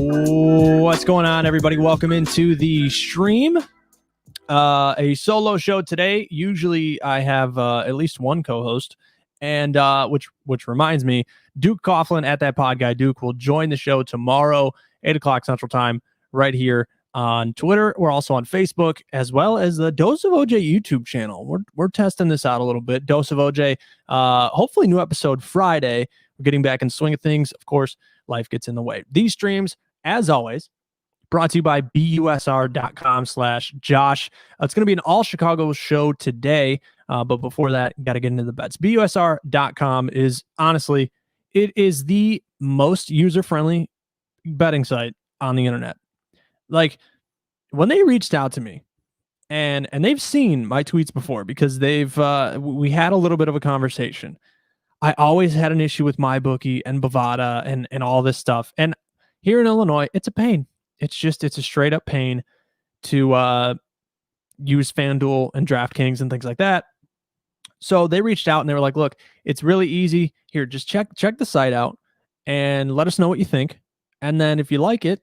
What's going on, everybody? Welcome into the stream. A solo show today. Usually I have at least one co-host, and which reminds me, Duke Coughlin at that pod guy Duke will join the show tomorrow, 8:00 Central Time, right here on Twitter. We're also on Facebook, as well as the Dose of OJ YouTube channel. We're testing this out a little bit. Dose of OJ. Hopefully, new episode Friday. We're getting back in swing of things. Of course, life gets in the way. These streams, as always, brought to you by busr.com/Josh. It's going to be an all Chicago show today. But before that, got to get into the bets. busr.com is honestly, it is the most user-friendly betting site on the internet. Like, when they reached out to me, and they've seen my tweets before because we had a little bit of a conversation. I always had an issue with MyBookie and Bovada and all this stuff. And here in Illinois, it's a pain. It's a straight up pain to use FanDuel and DraftKings and things like that. So they reached out and they were like, look, it's really easy. Here, just check the site out and let us know what you think. And then if you like it,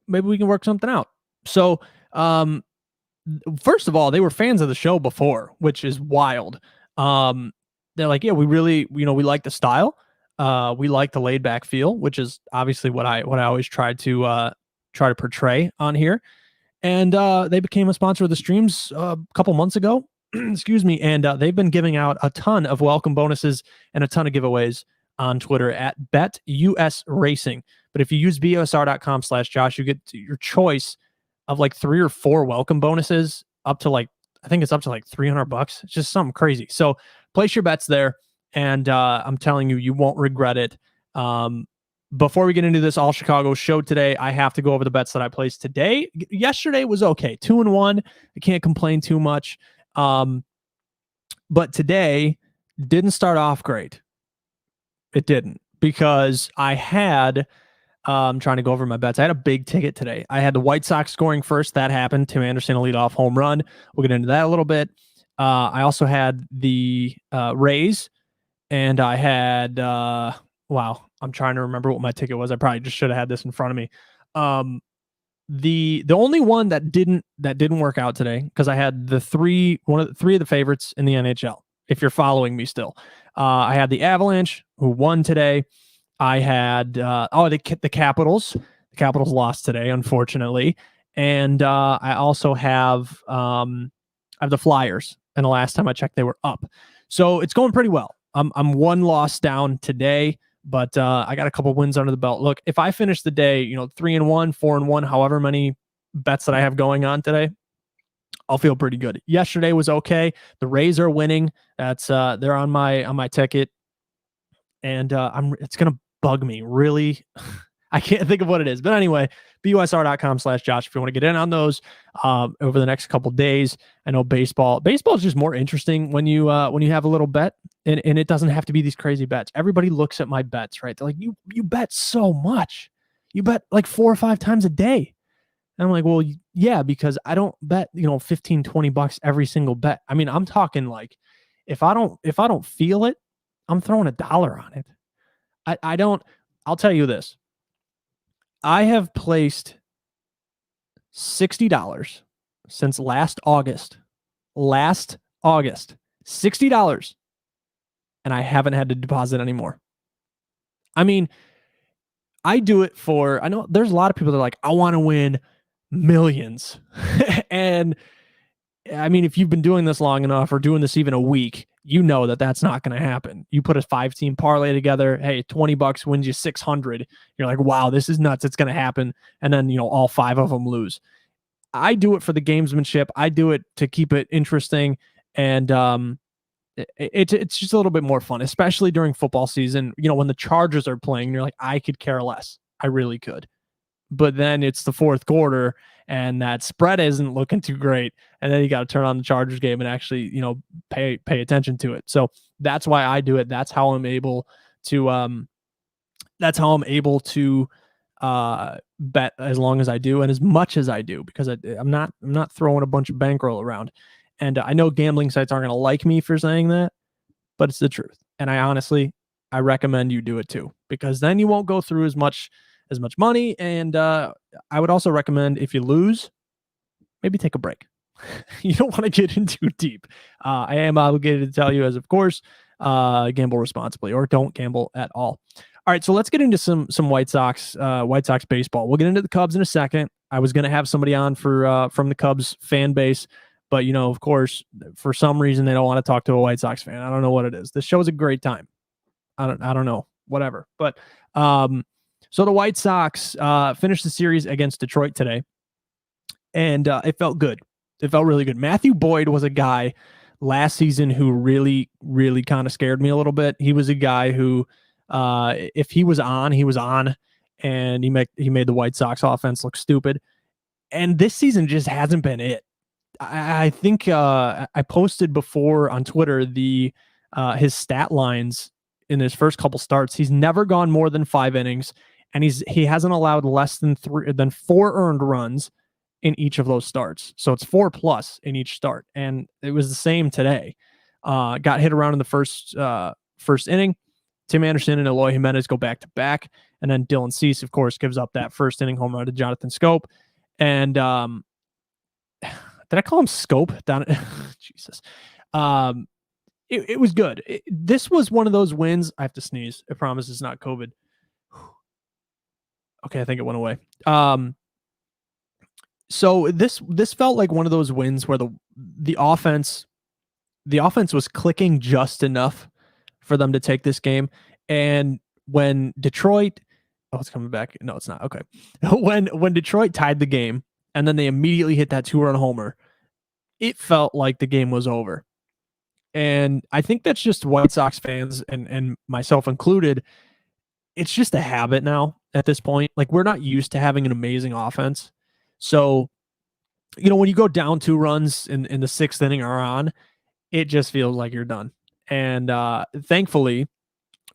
maybe we can work something out. So first of all, they were fans of the show before, which is wild. They're like, yeah, we really, we like the style. We like the laid back feel, which is obviously what I always try to portray on here. And they became a sponsor of the streams a couple months ago. Excuse me. And they've been giving out a ton of welcome bonuses and a ton of giveaways on Twitter at BetUSRacing. But if you use busr.com/Josh, you get your choice of like 3 or 4 welcome bonuses up to like, I think it's up to like $300. It's just something crazy. So place your bets there. And I'm telling you, you won't regret it. Before we get into this All Chicago show today, I have to go over the bets that I placed today. Yesterday was okay. 2-1. I can't complain too much. But today didn't start off great. It didn't, because I had, I'm trying to go over my bets. I had a big ticket today. I had the White Sox scoring first. That happened. Tim Anderson, a leadoff home run. We'll get into that a little bit. I also had the Rays. And I had, wow, I'm trying to remember what my ticket was. I probably just should have had this in front of me. The only one that didn't work out today, because I had three of the favorites in the NHL, if you're following me still. I had the Avalanche, who won today. I had, the Capitals. The Capitals lost today, unfortunately. And I also have the Flyers. And the last time I checked, they were up. So it's going pretty well. I'm 1 loss down today, but I got a couple wins under the belt. Look, if I finish the day, 3-1, 4-1, however many bets that I have going on today, I'll feel pretty good. Yesterday was okay. The Rays are winning. That's they're on my ticket, and it's gonna bug me really. I can't think of what it is, but anyway, busr.com/Josh if you want to get in on those over the next couple days. I know baseball is just more interesting when you have a little bet, and it doesn't have to be these crazy bets. Everybody looks at my bets, right? They're like, you bet so much. You bet like 4 or 5 times a day. And I'm like, well, yeah, because I don't bet, $15-20 every single bet. I mean, I'm talking like, if I don't feel it, I'm throwing $1 on it. I'll tell you this. I have placed $60 since last August, $60, and I haven't had to deposit anymore. I mean, I do it I know there's a lot of people that are like, I want to win millions. And I mean, if you've been doing this long enough or doing this even a week, you know that that's not going to happen. You put a 5-team parlay together. Hey, $20 wins you 600. You're like, wow, this is nuts. It's going to happen. And then, all 5 of them lose. I do it for the gamesmanship. I do it to keep it interesting. And it's just a little bit more fun, especially during football season. When the Chargers are playing, you're like, I could care less. I really could. But then it's the fourth quarter and that spread isn't looking too great. And then you got to turn on the Chargers game and actually, pay attention to it. So that's why I do it. That's how I'm able to, bet as long as I do and as much as I do, because I'm not throwing a bunch of bankroll around. And I know gambling sites aren't going to like me for saying that, but it's the truth. And I recommend you do it too, because then you won't go through as much as much money. And I would also recommend, if you lose, maybe take a break. You don't want to get in too deep. I am obligated to tell you, as of course, gamble responsibly, or don't gamble at all. All right, so let's get into some White Sox baseball. We'll get into the Cubs in a second. I was going to have somebody on from the Cubs fan base, but of course, for some reason they don't want to talk to a White Sox fan. I don't know what it is. This show is a great time. I don't know, whatever. But so the White Sox finished the series against Detroit today, and it felt good. It felt really good. Matthew Boyd was a guy last season who really, really kind of scared me a little bit. He was a guy who, if he was on, and he made the White Sox offense look stupid. And this season just hasn't been it. I think I posted before on Twitter his stat lines in his first couple starts. He's never gone more than 5 innings, and he hasn't allowed less than 4 earned runs in each of those starts. So it's 4+ in each start. And it was the same today. Got hit around in the first inning. Tim Anderson and Eloy Jimenez go back to back. And then Dylan Cease, of course, gives up that first inning home run to Jonathan Schoop. And did I call him Scope? Jesus. It was good. This was one of those wins. I have to sneeze. I promise it's not COVID. Okay, I think it went away. So this felt like one of those wins where the offense was clicking just enough for them to take this game. And when Detroit, it's coming back. No, it's not. Okay. When Detroit tied the game and then they immediately hit that 2-run homer, it felt like the game was over. And I think that's just White Sox fans and myself included. It's just a habit now at this point. Like, we're not used to having an amazing offense. So, when you go down 2 runs in the 6th inning or on, it just feels like you're done. And thankfully,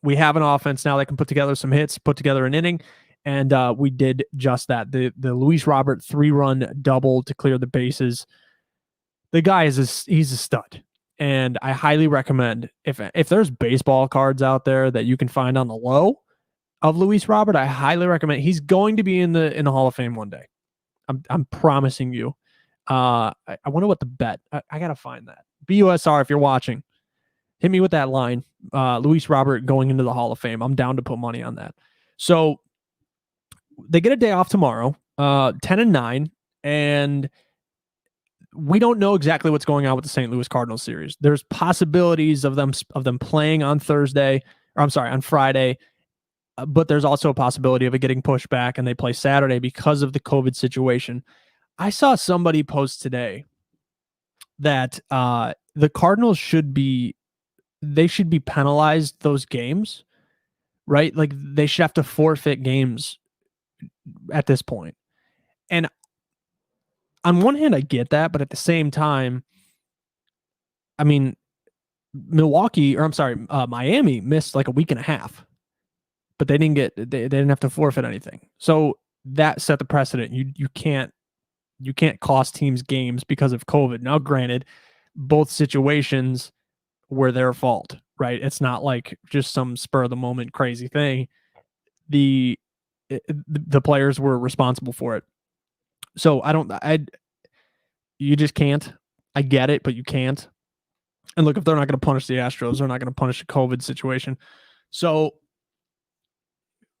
we have an offense now that can put together some hits, put together an inning, and we did just that. The Luis Robert 3-run double to clear the bases. The guy he's a stud. And I highly recommend, if there's baseball cards out there that you can find on the low of Luis Robert, I highly recommend. He's going to be in the Hall of Fame one day. I'm promising you. I wonder what the bet. I gotta find that. BUSR, if you're watching, hit me with that line. Luis Robert going into the Hall of Fame. I'm down to put money on that. So they get a day off tomorrow, 10-9, and we don't know exactly what's going on with the St. Louis Cardinals series. There's possibilities of them playing on Friday. But there's also a possibility of it getting pushed back and they play Saturday because of the COVID situation. I saw somebody post today that the Cardinals should be penalized those games, right? Like, they should have to forfeit games at this point. And on one hand, I get that, but at the same time, I mean, Miami missed like a week and a half. But they didn't have to forfeit anything. So that set the precedent. You can't cost teams games because of COVID. Now, granted, both situations were their fault, right? It's not like just some spur of the moment crazy thing. The players were responsible for it. So you just can't. I get it, but you can't. And look, if they're not going to punish the Astros, they're not going to punish a COVID situation. So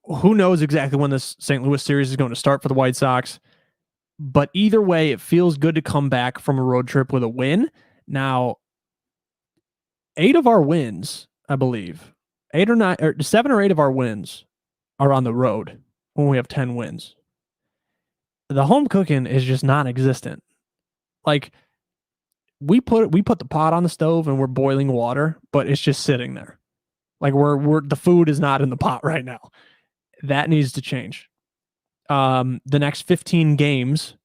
who knows exactly when this St. Louis series is going to start for the White Sox. But either way, it feels good to come back from a road trip with a win. Now, 8 of our wins, I believe, 7 or 8 of our wins are on the road when we have 10 wins. The home cooking is just non-existent. Like, we put the pot on the stove and we're boiling water, but it's just sitting there. Like, the food is not in the pot right now. That needs to change. The next 15 games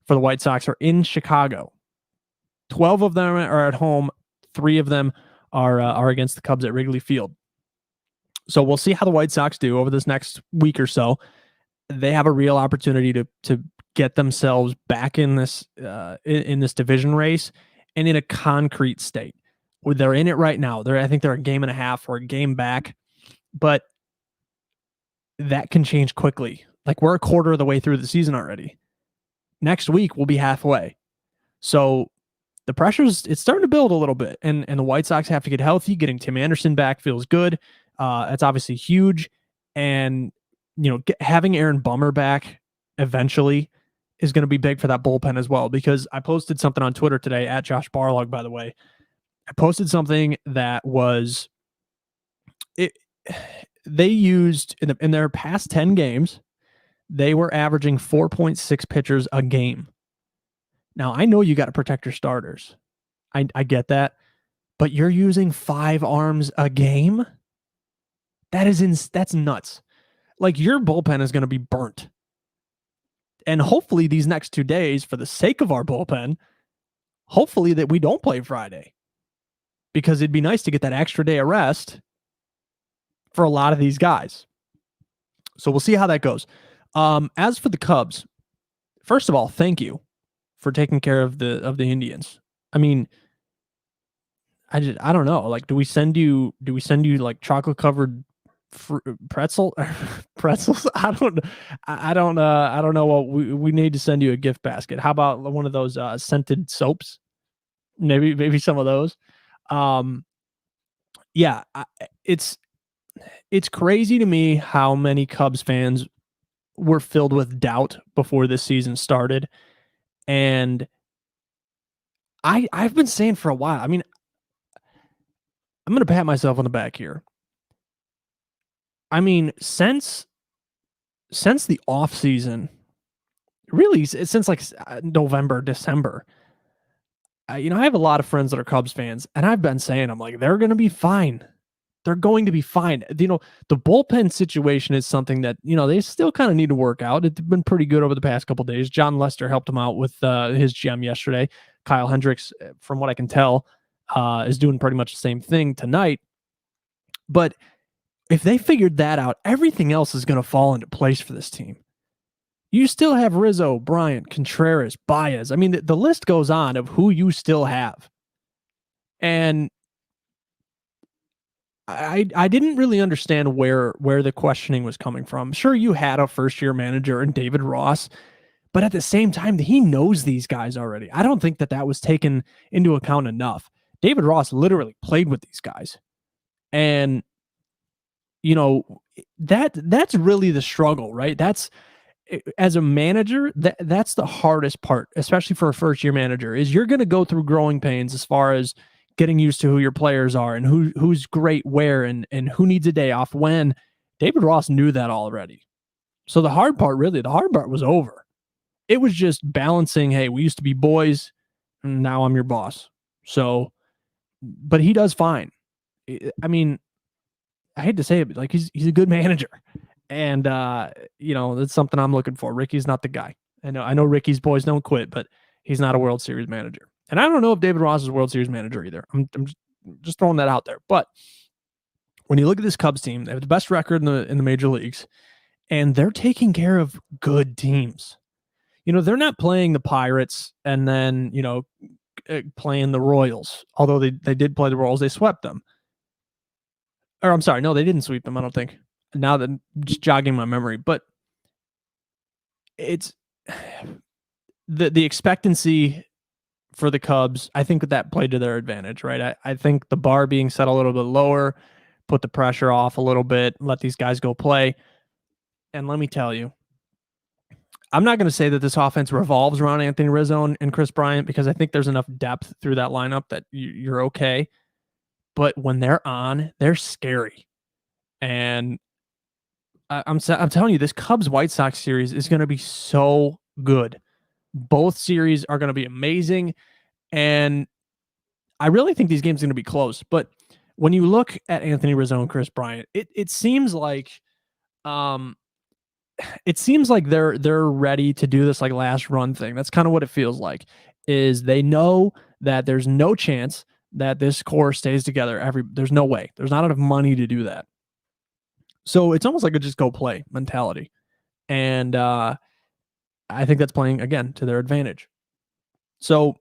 for the White Sox are in Chicago. 12 of them are at home. 3 of them are against the Cubs at Wrigley Field. So we'll see how the White Sox do over this next week or so. They have a real opportunity to get themselves back in this division race and in a concrete state. They're in it right now. I think they're a game and a half or a game back, but that can change quickly. Like, we're a quarter of the way through the season already. Next week we'll be halfway. So the it's starting to build a little bit, and the White Sox have to get healthy. Getting Tim Anderson back feels good. That's obviously huge, and having Aaron Bummer back eventually is going to be big for that bullpen as well. Because I posted something on Twitter today at Josh Barlog, by the way. I posted something that was it. They used in their past 10 games, they were averaging 4.6 pitchers a game. Now, I know you got to protect your starters. I get that. But you're using 5 arms a game? That's nuts. Like, your bullpen is going to be burnt. And hopefully these next 2 days, for the sake of our bullpen, hopefully that we don't play Friday. Because it'd be nice to get that extra day of rest for a lot of these guys. So we'll see how that goes. As for the Cubs, first of all, thank you for taking care of the Indians. I mean, I don't know. Like, do we send you like chocolate covered pretzels? I don't know what we need to send you a gift basket. How about one of those scented soaps? Maybe some of those. Yeah, it's crazy to me how many Cubs fans were filled with doubt before this season started. And I've been saying for a while, I mean, I'm going to pat myself on the back here. I mean, since the off season, really since like November, December, I have a lot of friends that are Cubs fans, and I've been saying, I'm like, they're going to be fine. They're going to be fine. The bullpen situation is something that, they still kind of need to work out. It's been pretty good over the past couple of days. John Lester helped him out with his GM yesterday. Kyle Hendricks, from what I can tell, is doing pretty much the same thing tonight. But if they figured that out, everything else is going to fall into place for this team. You still have Rizzo, Bryant, Contreras, Baez. I mean, the list goes on of who you still have. And I didn't really understand where the questioning was coming from. Sure, you had a first-year manager in David Ross, but at the same time, he knows these guys already. I don't think that was taken into account enough. David Ross literally played with these guys. And, that's really the struggle, right? That's, as a manager, that's the hardest part, especially for a first-year manager, is you're going to go through growing pains as far as getting used to who your players are and who's great where and who needs a day off when. David Ross knew that already. So the hard part was over. It was just balancing, hey, we used to be boys, and now I'm your boss. So, but he does fine. I mean, I hate to say it, but like he's a good manager. And that's something I'm looking for. Ricky's not the guy. I know Ricky's boys don't quit, but he's not a World Series manager. And I don't know if David Ross is a World Series manager either. I'm just throwing that out there. But when you look at this Cubs team, they have the best record in the major leagues, and they're taking care of good teams. They're not playing the Pirates and then, playing the Royals. Although they did play the Royals, they swept them. Or I'm sorry, no, they didn't sweep them, I don't think. Now that I'm just jogging my memory, but it's the expectancy for the Cubs. I think that played to their advantage, right? I think the bar being set a little bit lower, put the pressure off a little bit, let these guys go play. And let me tell you, I'm not going to say that this offense revolves around Anthony Rizzo and Kris Bryant, because I think there's enough depth through that lineup that you're okay. But when they're on, they're scary. And I'm telling you, this Cubs White Sox series is going to be so good. Both series are going to be amazing. And I really think these games are going to be close. But when you look at Anthony Rizzo and Kris Bryant, it seems like they're ready to do this like last run thing. That's kind of what it feels like. Is they know that there's no chance that this core stays together. There's no way. There's not enough money to do that. So it's almost like a just go play mentality. And I think that's playing, again, to their advantage. So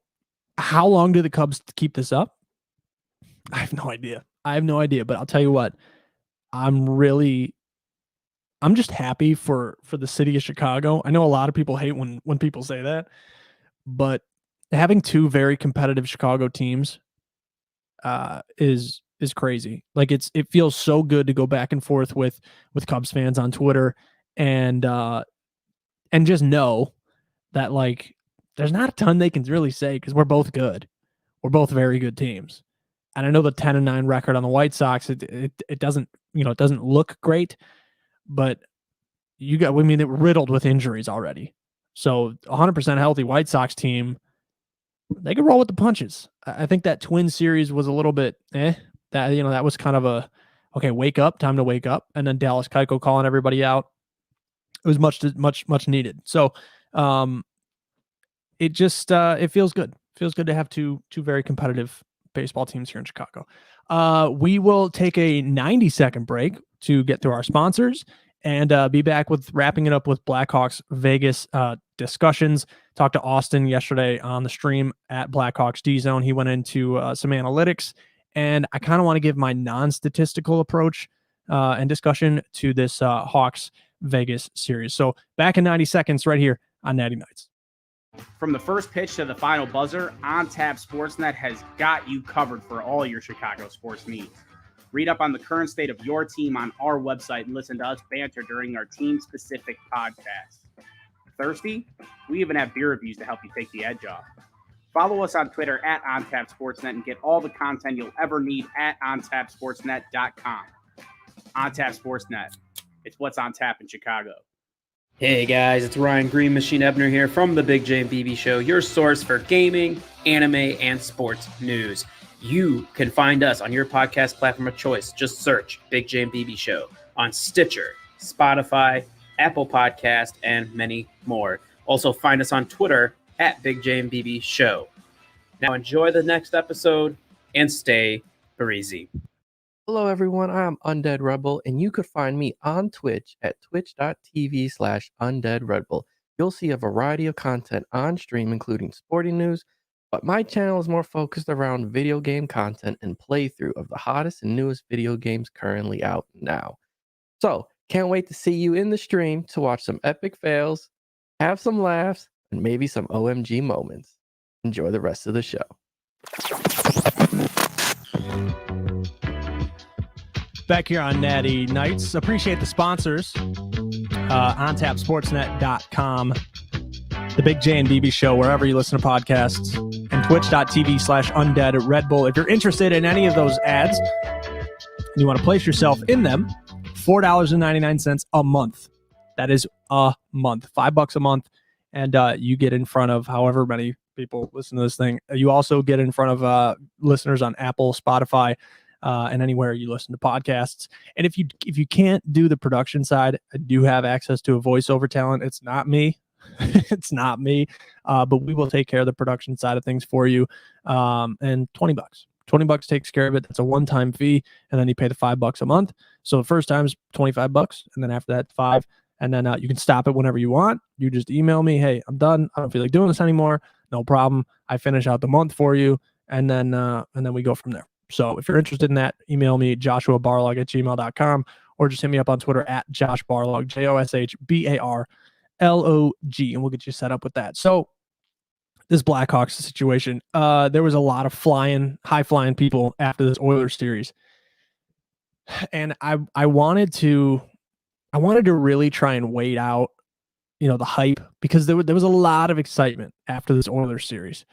how long do the Cubs keep this up? I have no idea. But I'll tell you what, I'm really I'm just happy for the city of Chicago. I know a lot of people hate when people say that, but having two very competitive Chicago teams is crazy. Like it feels so good to go back and forth with Cubs fans on Twitter and just know that like there's not a ton they can really say because we're both good. We're both very good teams. And I know the 10-9 record on the White Sox, it doesn't, it doesn't look great, but they were riddled with injuries already. So 100% healthy White Sox team, they could roll with the punches. I think that Twin series was a little bit that was kind of a okay, wake up, time to wake up. And then Dallas Keuchel calling everybody out. It was much needed. So it just it feels good. Feels good to have two very competitive baseball teams here in Chicago. We will take a 90-second break to get through our sponsors and be back with wrapping it up with Blackhawks Vegas discussions. Talked to Austin yesterday on the stream at Blackhawks D Zone. He went into some analytics, and I kind of want to give my non-statistical approach and discussion to this Hawks Vegas series. So back in 90 seconds right here on Natty Nights. From the first pitch to the final buzzer, On Tap Sportsnet has got you covered for all your Chicago sports needs. Read up on the current state of your team on our website and listen to us banter during our team-specific podcasts. Thirsty? We even have beer reviews to help you take the edge off. Follow us on Twitter at OnTapSportsNet and get all the content you'll ever need at OnTapSportsNet.com. On Tap Sportsnet. It's what's on tap in Chicago. Hey guys, it's Ryan Green Machine Ebner here from the Big J and BB Show, your source for gaming, anime, and sports news. You can find us on your podcast platform of choice. Just search Big J and BB Show on Stitcher, Spotify, Apple Podcast, and many more. Also find us on Twitter at Big J and BB Show. Now enjoy the next episode and stay breezy. Hello, everyone. I'm Undead Rebel, and you could find me on Twitch at twitch.tv/UndeadRedbull. You'll see a variety of content on stream, including sporting news, but my channel is more focused around video game content and playthrough of the hottest and newest video games currently out now. So, can't wait to see you in the stream to watch some epic fails, have some laughs, and maybe some OMG moments. Enjoy the rest of the show. Back here on Natty Nights. Appreciate the sponsors. OnTapSportsNet.com, the Big J and BB Show, wherever you listen to podcasts, and twitch.tv/UndeadRedbull. If you're interested in any of those ads, and you want to place yourself in them, $4.99 a month. That is a month. $5 a month. And you get in front of however many people listen to this thing. You also get in front of listeners on Apple, Spotify, and anywhere you listen to podcasts. And if you can't do the production side, I do have access to a voiceover talent. It's not me. It's not me. But we will take care of the production side of things for you. And $20. $20 takes care of it. That's a one-time fee. And then you pay the $5 a month. So the first time's $25. And then after that, $5. And then you can stop it whenever you want. You just email me, hey, I'm done. I don't feel like doing this anymore. No problem. I finish out the month for you. And then we go from there. So if you're interested in that, email me, joshuabarlog@gmail.com, or just hit me up on Twitter at joshbarlog, JOSHBARLOG, and we'll get you set up with that. So this Blackhawks situation, there was a lot of high-flying people after this Oilers series. And I wanted to really try and wait out, the hype, because there was a lot of excitement after this Oilers series.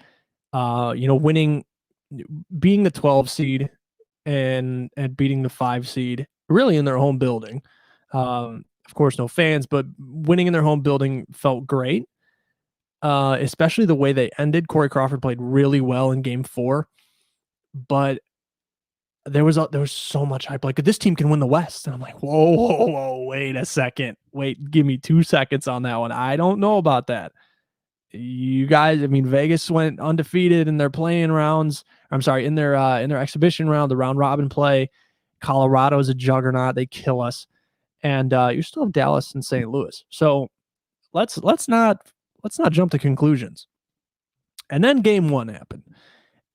Winning, being the 12 seed and beating the 5 seed really in their home building. Of course, no fans, but winning in their home building felt great. Especially the way they ended. Corey Crawford played really well in game 4, but there was so much hype. Like, this team can win the West. And I'm like, whoa, wait a second. Wait, give me 2 seconds on that one. I don't know about that. You guys, Vegas went undefeated in their playing rounds. I'm sorry, in their exhibition round, the round robin play. Colorado is a juggernaut. They kill us. And you still have Dallas and St. Louis. So let's not jump to conclusions. And then game 1 happened.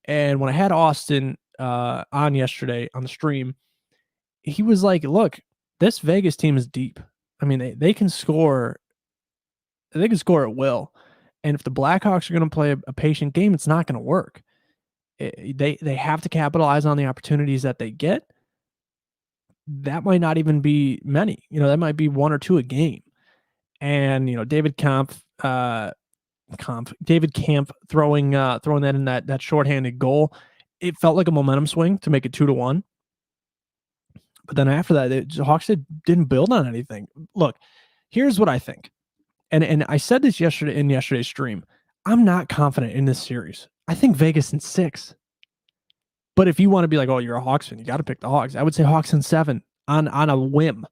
And when I had Austin on yesterday on the stream, he was like, look, this Vegas team is deep. I mean, they can score. They can score at will. And if the Blackhawks are going to play a patient game, it's not going to work. They have to capitalize on the opportunities that they get. That might not even be many. That might be 1 or 2 a game. And David Kampf throwing that in that shorthanded goal. It felt like a momentum swing to make it 2-1. But then after that, the Hawks didn't build on anything. Look, here's what I think. And I said this in yesterday's stream. I'm not confident in this series. I think Vegas in 6. But if you want to be like, oh, you're a Hawks fan, you got to pick the Hawks. I would say Hawks in 7 on a whim,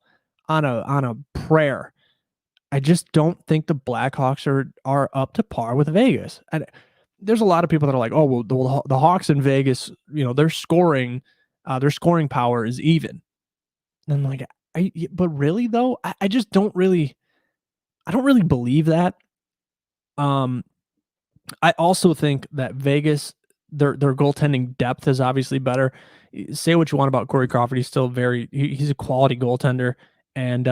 on a prayer. I just don't think the Blackhawks are up to par with Vegas. And there's a lot of people that are like, oh, well, the Hawks in Vegas, their scoring power is even. And I'm like, but really though, I just don't really believe that. I also think that Vegas, their goaltending depth is obviously better. Say what you want about Corey Crawford, he's still he's a quality goaltender, and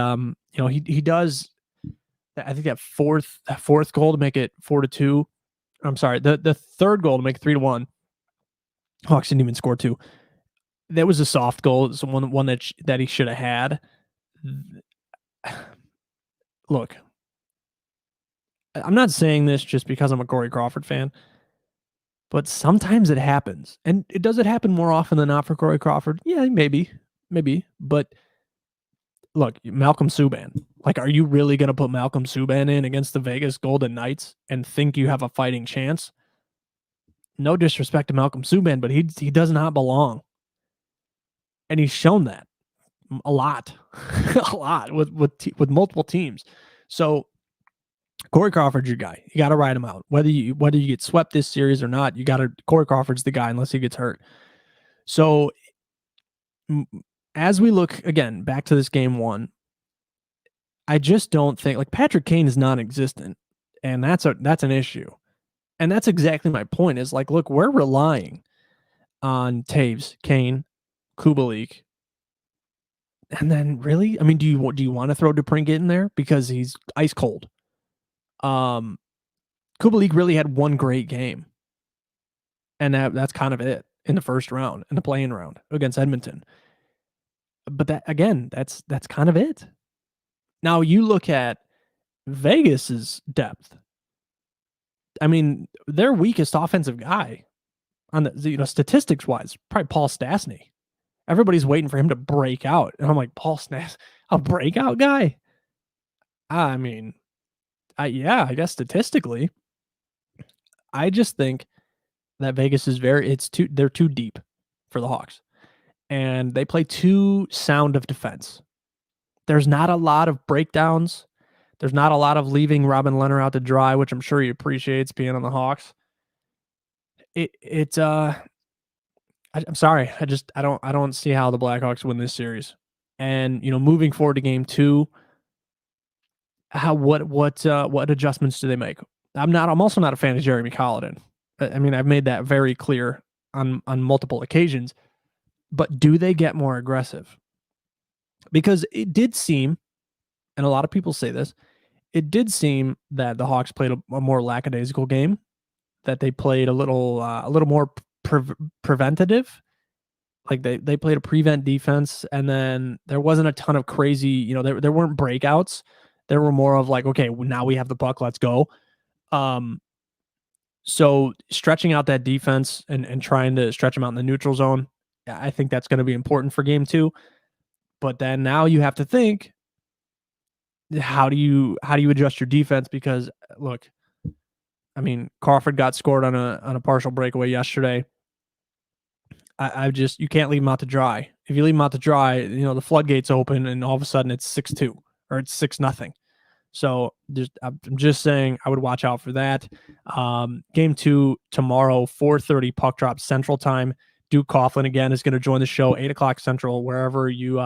he does. I think that fourth goal to make it 4-2. I'm sorry, the third goal to make it 3-1. Hawks didn't even score 2. That was a soft goal. It's one that he should have had. Look, I'm not saying this just because I'm a Corey Crawford fan, but sometimes it happens. And does it happen more often than not for Corey Crawford? Yeah, maybe. But look, Malcolm Subban. Like, are you really going to put Malcolm Subban in against the Vegas Golden Knights and think you have a fighting chance? No disrespect to Malcolm Subban, but he does not belong. And he's shown that a lot, with multiple teams. So Corey Crawford's your guy. You got to ride him out. Whether you get swept this series or not, Corey Crawford's the guy unless he gets hurt. So as we look again back to this game 1, I just don't think, like, Patrick Kane is non-existent, and that's an issue. And that's exactly my point, is like, look, we're relying on Taves, Kane, Kubalik. And then really, I mean, do you want to throw DePrincat in there because he's ice cold? Kubalik really had one great game, and that's kind of it in the first round, in the play-in round against Edmonton. But that's kind of it. Now you look at Vegas's depth. I mean, their weakest offensive guy on the statistics wise, probably Paul Stastny. Everybody's waiting for him to break out, and I'm like, Paul Stastny, a breakout guy? I mean, I guess statistically, I just think that Vegas is they're too deep for the Hawks, and they play too sound of defense. There's not a lot of breakdowns. There's not a lot of leaving Robin Lehner out to dry, which I'm sure he appreciates being on the Hawks. I'm sorry. I don't see how the Blackhawks win this series. And, moving forward to game 2, what adjustments do they make? I'm also not a fan of Jeremy Colliton. I mean, I've made that very clear on multiple occasions, but do they get more aggressive? Because it did seem, and a lot of people say this, it did seem that the Hawks played a more lackadaisical game, that they played a little more preventative. Like they played a prevent defense, and then there wasn't a ton of crazy, there weren't breakouts. There were more of like, okay, now we have the puck, let's go. So stretching out that defense and trying to stretch them out in the neutral zone, I think that's going to be important for game 2. But then now you have to think, how do you adjust your defense? Because look, I mean, Crawford got scored on a partial breakaway yesterday. You can't leave him out to dry. If you leave him out to dry, the floodgates open, and all of a sudden it's 6-2 or it's 6-0. So I'm just saying, I would watch out for that. Game 2 tomorrow, 4:30 puck drop Central Time. Duke Coughlin again is going to join the show, 8:00 Central, wherever you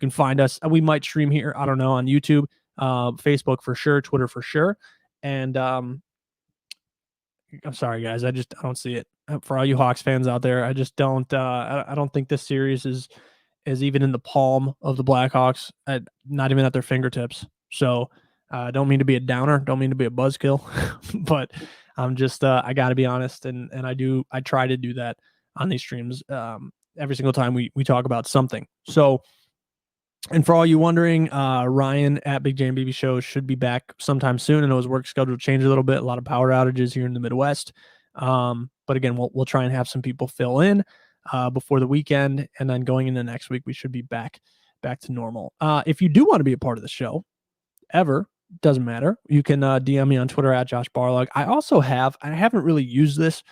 can find us. We might stream here, I don't know, on YouTube, Facebook for sure, Twitter for sure. And I'm sorry, guys, I don't see it. For all you Hawks fans out there, I just don't. I don't think this series is is even in the palm of the Blackhawks, not even at their fingertips. So I don't mean to be a downer, don't mean to be a buzzkill, but I'm just I got to be honest, and I try to do that on these streams every single time we talk about something. So, and for all you wondering, Ryan at Big J and BB Show should be back sometime soon. I know his work schedule changed a little bit, a lot of power outages here in the Midwest. But again, we'll try and have some people fill in before the weekend, and then going into next week, we should be back to normal. If you do want to be a part of the show, doesn't matter. You can DM me on Twitter at Josh Barlog. I haven't really used this,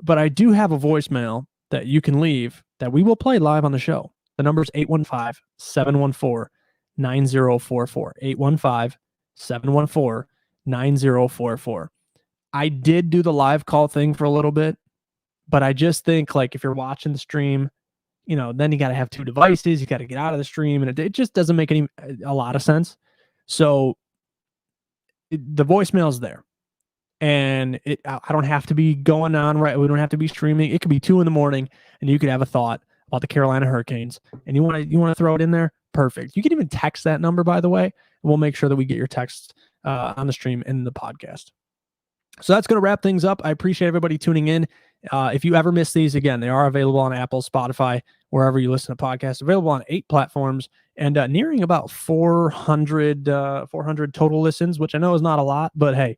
but I do have a voicemail that you can leave that we will play live on the show. The number is 815-714-9044. 815-714-9044. I did do the live call thing for a little bit, but I just think, like, if you're watching the stream, then you got to have two devices. You got to get out of the stream, and it just doesn't make a lot of sense. So the voicemail is there, and I don't have to be going on, right? We don't have to be streaming. It could be 2 a.m, and you could have a thought about the Carolina Hurricanes, and you want to throw it in there. Perfect. You can even text that number, by the way, and we'll make sure that we get your text on the stream in the podcast. So that's going to wrap things up. I appreciate everybody tuning in. If you ever miss these, again, they are available on Apple, Spotify, wherever you listen to podcasts, available on 8 platforms, and nearing about 400 total listens, which I know is not a lot, but hey,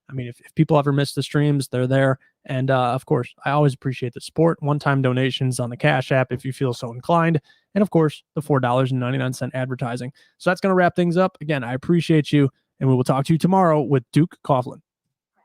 I mean, if people ever miss the streams, they're there. And of course, I always appreciate the support. One-time donations on the Cash App if you feel so inclined. And of course, the $4.99 advertising. So that's going to wrap things up. Again, I appreciate you, and we will talk to you tomorrow with Duke Coughlin.